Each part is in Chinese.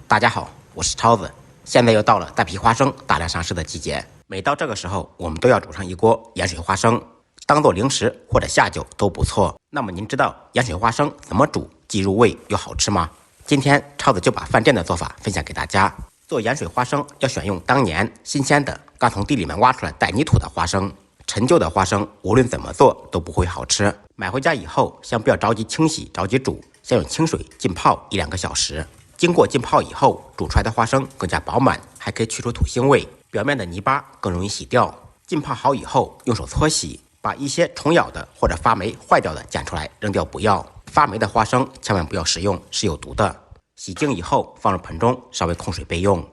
大家好，我是超子。现在又到了带皮花生大量上市的季节，每到这个时候，我们都要煮上一锅盐水花生，当做零食或者下酒都不错。那么您知道盐水花生怎么煮既入味又好吃吗？今天超子就把饭店的做法分享给大家。做盐水花生要选用当年新鲜的，刚从地里面挖出来带泥土的花生。陈旧的花生无论怎么做都不会好吃。买回家以后，先不要着急清洗、着急煮，先用清水浸泡1-2个小时。经过浸泡以后，煮出来的花生更加饱满，还可以去除土腥味，表面的泥巴更容易洗掉。浸泡好以后，用手搓洗，把一些虫咬的或者发霉坏掉的捡出来扔掉不要。发霉的花生千万不要食用，是有毒的。洗净以后放入盆中，稍微控水备用。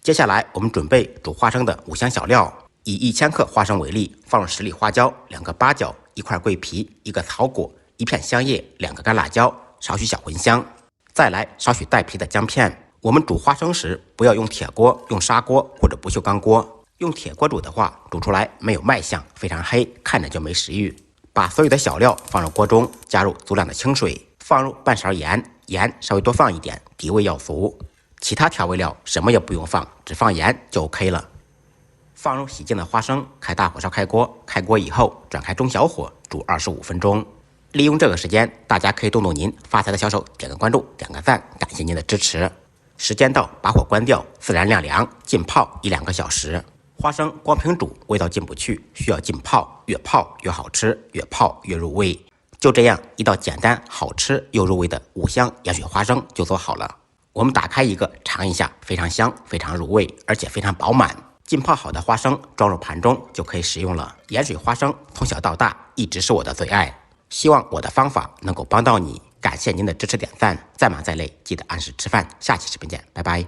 接下来我们准备煮花生的5香小料。以1000克花生为例，放入10粒花椒、2个八角、1块桂皮、1个草果、1片香叶、2个干辣椒，少许小茴香。再来少许带皮的姜片。我们煮花生时不要用铁锅，用砂锅或者不锈钢锅。用铁锅煮的话，煮出来没有卖相，非常黑，看着就没食欲。把所有的小料放入锅中，加入足量的清水，放入半勺盐，盐稍微多放一点，底味要足。其他调味料什么也不用放，只放盐就 OK 了。放入洗净的花生，开大火烧开锅，开锅以后转开中小火煮25分钟。利用这个时间，大家可以动动您发财的小手，点个关注，点个赞，感谢您的支持。时间到，把火关掉，自然晾凉，浸泡1-2个小时。花生光凭煮味道进不去，需要浸泡，越泡越好吃，越泡越入味。就这样一道简单好吃又入味的5香盐水花生就做好了。我们打开一个尝一下，非常香，非常入味，而且非常饱满。浸泡好的花生装入盘中就可以食用了。盐水花生从小到大一直是我的最爱，希望我的方法能够帮到你。感谢您的支持点赞，再忙再累记得按时吃饭。下期视频见，拜拜。